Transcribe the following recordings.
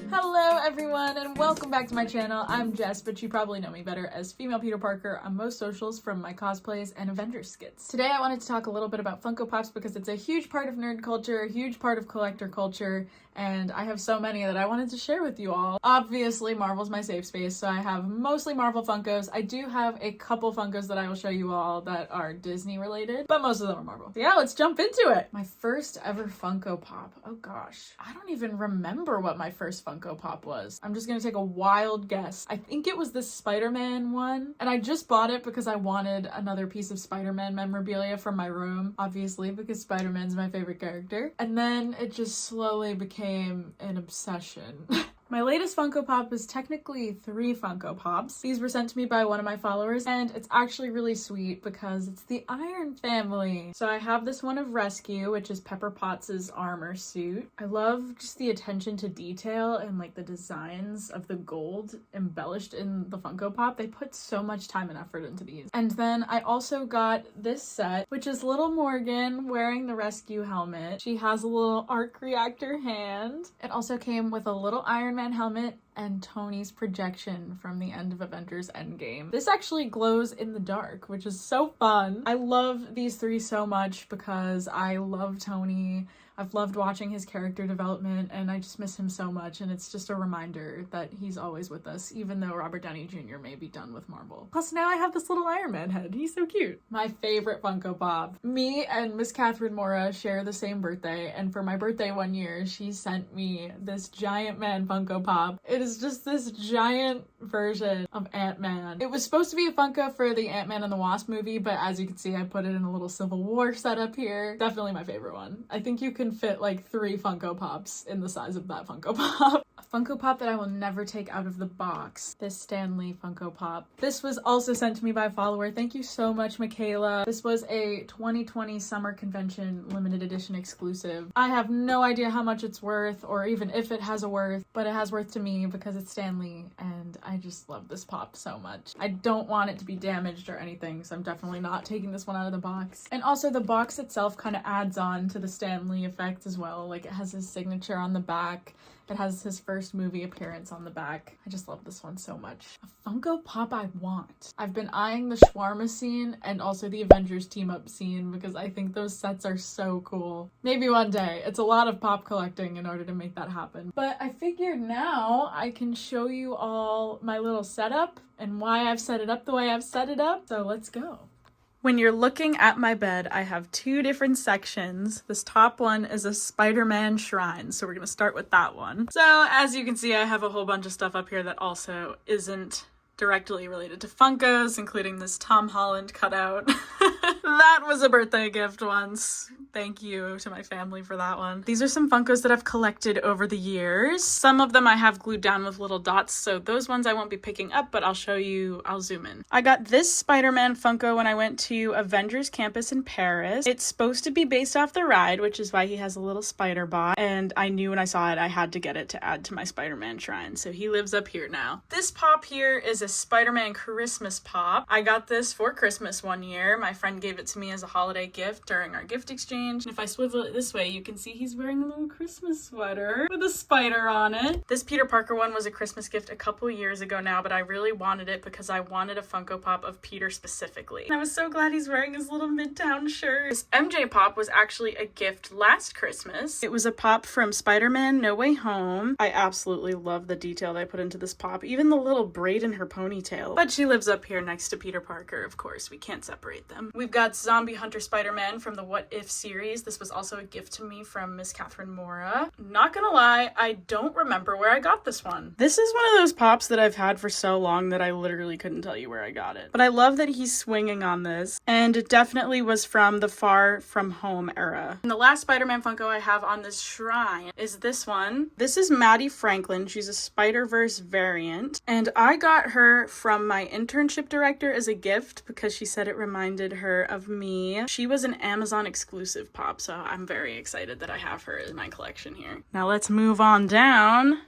Hello everyone and welcome back to my channel. I'm Jess, but you probably know me better as Female Peter Parker on most socials from my cosplays and Avengers skits. Today I wanted to talk a little bit about Funko Pops because it's a huge part of nerd culture, a huge part of collector culture, and I have so many that I wanted to share with you all. Obviously Marvel's my safe space, so I have mostly Marvel Funkos. I do have a couple Funkos that I will show you all that are Disney related, but most of them are Marvel. So yeah, let's jump into it. My first ever Funko Pop. Oh gosh, I don't even remember what my first Funko Pop was. I'm just gonna take a wild guess. I think it was this Spider-Man one, and I just bought it because I wanted another piece of Spider-Man memorabilia from my room, obviously because Spider-Man's my favorite character. And then it just slowly became an obsession. My latest Funko Pop is technically 3 Funko Pops. These were sent to me by one of my followers, and it's actually really sweet because it's the Iron Family. So I have this one of Rescue, which is Pepper Potts' armor suit. I love just the attention to detail and like the designs of the gold embellished in the Funko Pop. They put so much time and effort into these. And then I also got this set, which is little Morgan wearing the Rescue helmet. She has a little arc reactor hand. It also came with a little Iron Man helmet and Tony's projection from the end of Avengers Endgame. This actually glows in the dark, which is so fun. I love these 3 so much because I love Tony. I've loved watching his character development and I just miss him so much, and it's just a reminder that he's always with us, even though Robert Downey Jr. may be done with Marvel. Plus now I have this little Iron Man head. He's so cute. My favorite Funko Pop. Me and Miss Catherine Mora share the same birthday, and for my birthday one year, she sent me this Giant Man Funko Pop. It is just this giant version of Ant-Man. It was supposed to be a Funko for the Ant-Man and the Wasp movie, but as you can see, I put it in a little Civil War setup here. Definitely my favorite one. I think you can fit like 3 Funko Pops in the size of that Funko Pop. A Funko Pop that I will never take out of the box. This Stan Lee Funko Pop. This was also sent to me by a follower. Thank you so much, Michaela. This was a 2020 Summer Convention limited edition exclusive. I have no idea how much it's worth or even if it has a worth, but it has worth to me because it's Stan Lee and I just love this pop so much. I don't want it to be damaged or anything, so I'm definitely not taking this one out of the box. And also the box itself kind of adds on to the Stan Lee effect as well. Like it has his signature on the back. It has his first movie appearance on the back. I just love this one so much. A Funko Pop I Want. I've been eyeing the shawarma scene and also the Avengers team up scene because I think those sets are so cool. Maybe one day. It's a lot of pop collecting in order to make that happen. But I figured now I can show you all my little setup and why I've set it up the way I've set it up. So let's go. When you're looking at my bed, I have 2 different sections. This top one is a Spider-Man shrine, so we're gonna start with that one. So as you can see, I have a whole bunch of stuff up here that also isn't directly related to Funkos, including this Tom Holland cutout. That was a birthday gift once. Thank you to my family for that one. These are some Funkos that I've collected over the years. Some of them I have glued down with little dots, so those ones I won't be picking up, but I'll show you, I'll zoom in. I got this Spider-Man Funko when I went to Avengers Campus in Paris. It's supposed to be based off the ride, which is why he has a little spider bot, and I knew when I saw it I had to get it to add to my Spider-Man shrine, so he lives up here now. This pop here is a Spider-Man Christmas pop. I got this for Christmas one year. My friend gave it to me as a holiday gift during our gift exchange. And if I swivel it this way, you can see he's wearing a little Christmas sweater with a spider on it. This Peter Parker one was a Christmas gift a couple years ago now, but I really wanted it because I wanted a Funko Pop of Peter specifically. And I was so glad he's wearing his little Midtown shirt. This MJ Pop was actually a gift last Christmas. It was a pop from Spider-Man No Way Home. I absolutely love the detail they put into this pop, even the little braid in her ponytail. But she lives up here next to Peter Parker, of course. We can't separate them. We've got Zombie Hunter Spider-Man from the What If series. This was also a gift to me from Miss Catherine Mora. Not gonna lie, I don't remember where I got this one. This is one of those pops that I've had for so long that I literally couldn't tell you where I got it. But I love that he's swinging on this, and it definitely was from the Far From Home era. And the last Spider-Man Funko I have on this shrine is this one. This is Maddie Franklin. She's a Spider-Verse variant, and I got her from my internship director as a gift because she said it reminded her of me. She was an Amazon exclusive pop, so I'm very excited that I have her in my collection here. Now let's move on down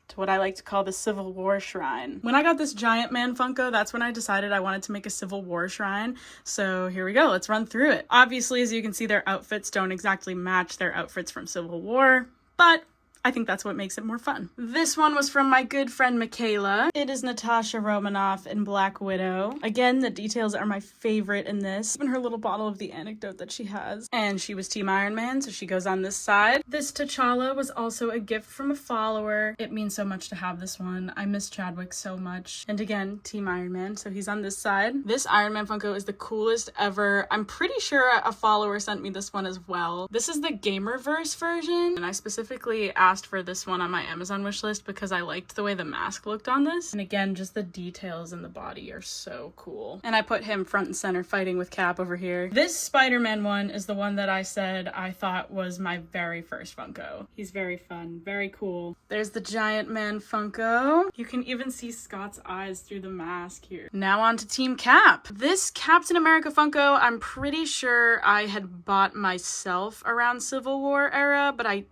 to what I like to call the Civil War shrine. When I got this Giant Man Funko, that's when I decided I wanted to make a Civil War shrine. So here we go, let's run through it. Obviously, as you can see, their outfits don't exactly match their outfits from Civil War, but I think that's what makes it more fun. This one was from my good friend Michaela. It is Natasha Romanoff in Black Widow. Again, the details are my favorite in this. Even her little bottle of the anecdote that she has. And she was Team Iron Man, so she goes on this side. This T'Challa was also a gift from a follower. It means so much to have this one. I miss Chadwick so much. And again, Team Iron Man, so he's on this side. This Iron Man Funko is the coolest ever. I'm pretty sure a follower sent me this one as well. This is the Gamerverse version, and I specifically asked for this one on my Amazon wishlist because I liked the way the mask looked on this. And again, just the details in the body are so cool. And I put him front and center fighting with Cap over here. This Spider-Man one is the one that I said I thought was my very first Funko. He's very fun, very cool. There's the Giant Man Funko. You can even see Scott's eyes through the mask here. Now on to Team Cap. This Captain America Funko, I'm pretty sure I had bought myself around Civil War era, but I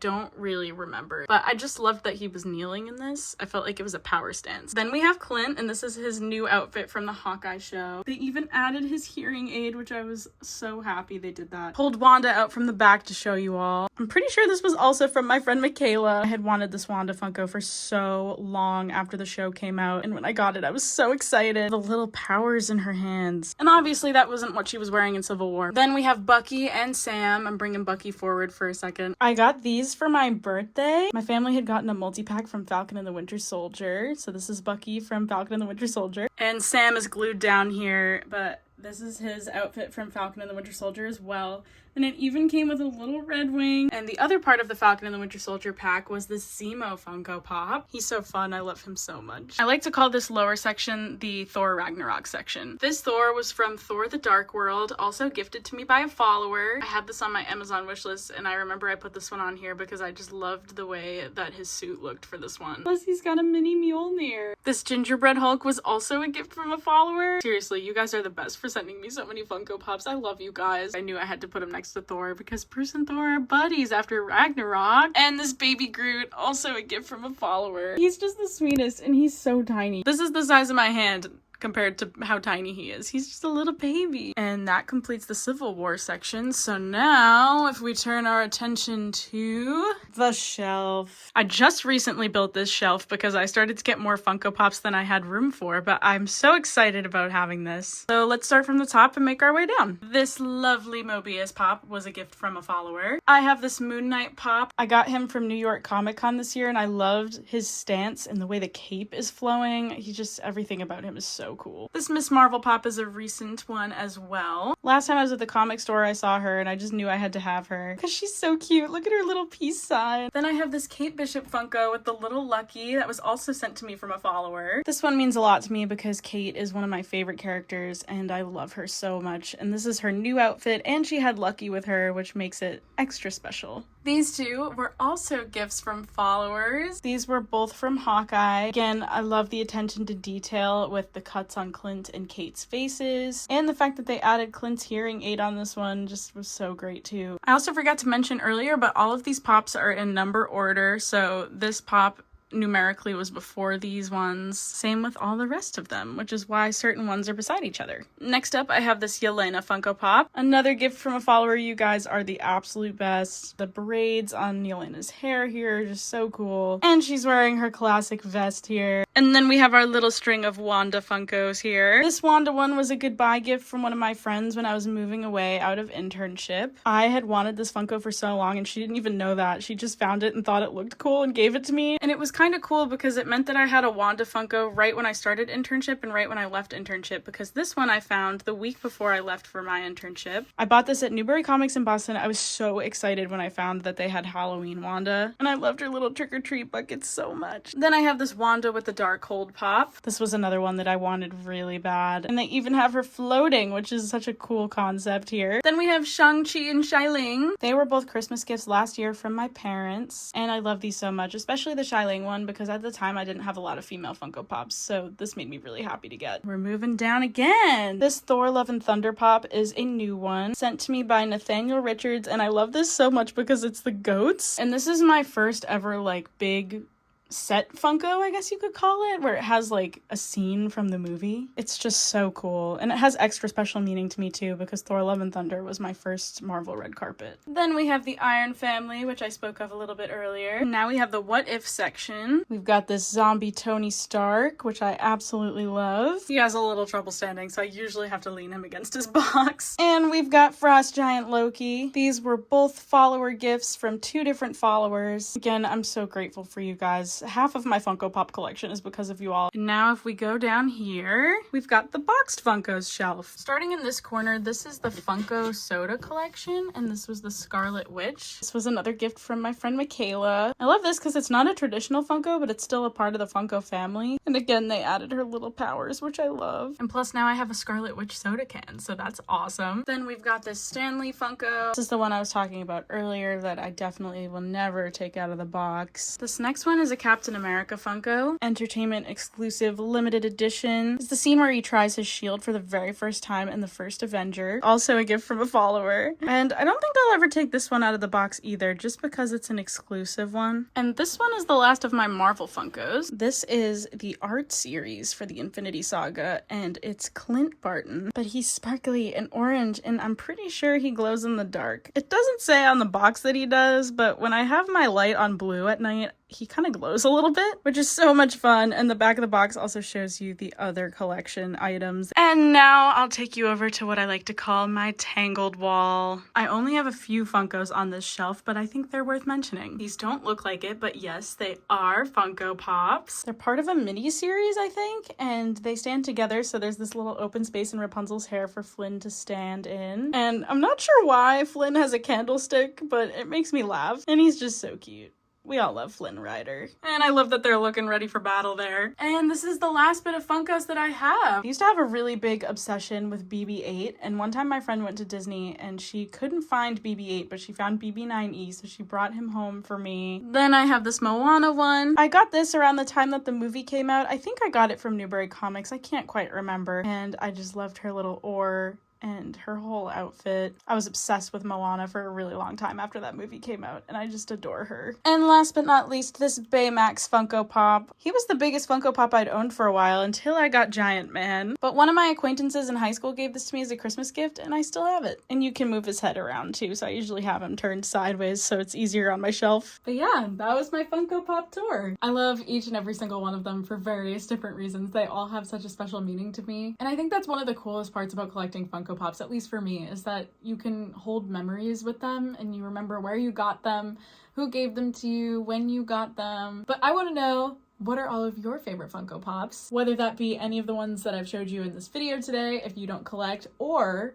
don't really remember. But I just loved that he was kneeling in this. I felt like it was a power stance. Then we have Clint, and this is his new outfit from the Hawkeye show. They even added his hearing aid, which I was so happy they did that. Pulled Wanda out from the back to show you all. I'm pretty sure this was also from my friend Michaela. I had wanted this Wanda Funko for so long after the show came out, and when I got it, I was so excited. The little powers in her hands. And obviously that wasn't what she was wearing in Civil War. Then we have Bucky and Sam. I'm bringing Bucky forward for a second. I got these for my birthday. My family had gotten a multi-pack from Falcon and the Winter Soldier. So this is Bucky from Falcon and the Winter Soldier. And Sam is glued down here, but this is his outfit from Falcon and the Winter Soldier as well. And it even came with a little Red Wing. And the other part of the Falcon and the Winter Soldier pack was the Zemo Funko Pop. He's so fun. I love him so much. I like to call this lower section the Thor Ragnarok section. This Thor was from Thor the Dark World, also gifted to me by a follower. I had this on my Amazon wishlist, and I remember I put this one on here because I just loved the way that his suit looked for this one. Plus, he's got a mini Mjolnir. This Gingerbread Hulk was also a gift from a follower. Seriously, you guys are the best for sending me so many Funko Pops. I love you guys. I knew I had to put him next to Thor because Bruce and Thor are buddies after Ragnarok. And this baby Groot, also a gift from a follower. He's just the sweetest, and he's so tiny. This is the size of my hand compared to how tiny he is. He's just a little baby. And that completes the Civil War section. So now, if we turn our attention to the shelf. I just recently built this shelf because I started to get more Funko Pops than I had room for, but I'm so excited about having this. So let's start from the top and make our way down. This lovely Mobius Pop was a gift from a follower. I have this Moon Knight Pop. I got him from New York Comic Con this year, and I loved his stance and the way the cape is flowing. Everything about him is so cool. This Miss Marvel Pop is a recent one as well. Last time I was at the comic store, I saw her and I just knew I had to have her because she's so cute. Look at her little peace sign. Then I have this Kate Bishop Funko with the little Lucky that was also sent to me from a follower. This one means a lot to me because Kate is one of my favorite characters and I love her so much. And this is her new outfit, and she had Lucky with her, which makes it extra special. These two were also gifts from followers. These were both from Hawkeye. Again, I love the attention to detail with the cuts on Clint and Kate's faces. And the fact that they added Clint's hearing aid on this one just was so great too. I also forgot to mention earlier, but all of these pops are in number order. So this pop numerically was before these ones. Same with all the rest of them, which is why certain ones are beside each other. Next up, I have this Yelena Funko Pop. Another gift from a follower. You guys are the absolute best. The braids on Yelena's hair here are just so cool. And she's wearing her classic vest here. And then we have our little string of Wanda Funkos here. This Wanda one was a goodbye gift from one of my friends when I was moving away out of internship. I had wanted this Funko for so long and she didn't even know that. She just found it and thought it looked cool and gave it to me. And it was kind of cool because it meant that I had a Wanda Funko right when I started internship and right when I left internship, because this one I found the week before I left for my internship. I bought this at Newbury Comics in Boston. I was so excited when I found that they had Halloween Wanda, and I loved her little trick-or-treat buckets so much. Then I have this Wanda with the Darkhold Pop. This was another one that I wanted really bad, and they even have her floating, which is such a cool concept here. Then we have Shang-Chi and Xialing. They were both Christmas gifts last year from my parents, and I love these so much, especially the Xialing one, because at the time I didn't have a lot of female Funko Pops, so this made me really happy to get. We're moving down again. This Thor Love and Thunder Pop is a new one sent to me by Nathaniel Richards, and I love this so much because it's the goats. And this is my first ever big set Funko, I guess you could call it, where it has like a scene from the movie. It's just so cool. And it has extra special meaning to me too, because Thor Love and Thunder was my first Marvel red carpet. Then we have the Iron Family, which I spoke of a little bit earlier. Now we have the What If section. We've got this zombie Tony Stark, which I absolutely love. He has a little trouble standing, so I usually have to lean him against his box. And we've got Frost Giant Loki. These were both follower gifts from 2 different followers. Again, I'm so grateful for you guys. Half of my Funko Pop collection is because of you all. And now if we go down here, we've got the boxed Funkos shelf. Starting in this corner, this is the Funko Soda collection, and this was the Scarlet Witch. This was another gift from my friend Michaela. I love this because it's not a traditional Funko, but it's still a part of the Funko family. And again, they added her little powers, which I love. And plus now I have a Scarlet Witch soda can, so that's awesome. Then we've got this Stanley Funko. This is the one I was talking about earlier that I definitely will never take out of the box. This next one is a Captain America Funko. Entertainment exclusive limited edition. It's the scene where he tries his shield for the very first time in the first Avenger. Also a gift from a follower. And I don't think I'll ever take this one out of the box either, just because it's an exclusive one. And this one is the last of my Marvel Funkos. This is the art series for the Infinity Saga, and it's Clint Barton. But he's sparkly and orange, and I'm pretty sure he glows in the dark. It doesn't say on the box that he does, but when I have my light on blue at night, he kind of glows a little bit, which is so much fun. And the back of the box also shows you the other collection items. And now I'll take you over to what I like to call my Tangled Wall. I only have a few Funkos on this shelf, but I think they're worth mentioning. These don't look like it, but yes, they are Funko Pops. They're part of a mini-series, I think, and they stand together, so there's this little open space in Rapunzel's hair for Flynn to stand in. And I'm not sure why Flynn has a candlestick, but it makes me laugh, and he's just so cute. We all love Flynn Rider. And I love that they're looking ready for battle there. And this is the last bit of Funkos that I have. I used to have a really big obsession with BB-8, and one time my friend went to Disney and she couldn't find BB-8, but she found BB-9E, so she brought him home for me. Then I have this Moana one. I got this around the time that the movie came out. I think I got it from Newbury Comics. I can't quite remember. And I just loved her little oar and her whole outfit. I was obsessed with Moana for a really long time after that movie came out, and I just adore her. And last but not least, this Baymax Funko Pop. He was the biggest Funko Pop I'd owned for a while until I got Giant Man. But one of my acquaintances in high school gave this to me as a Christmas gift, and I still have it. And you can move his head around too, so I usually have him turned sideways so it's easier on my shelf. But yeah, that was my Funko Pop tour. I love each and every single one of them for various different reasons. They all have such a special meaning to me. And I think that's one of the coolest parts about collecting Funko Pops, at least for me, is that you can hold memories with them and you remember where you got them, who gave them to you, when you got them. But I want to know, what are all of your favorite Funko Pops? Whether that be any of the ones that I've showed you in this video today, if you don't collect, or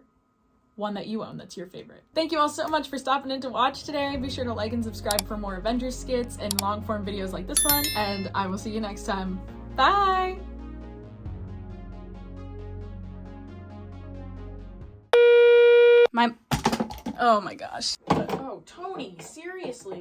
one that you own that's your favorite. Thank you all so much for stopping in to watch today. Be sure to like and subscribe for more Avengers skits and long form videos like this one, and I will see you next time. Bye! Oh my gosh. Oh, Tony, seriously.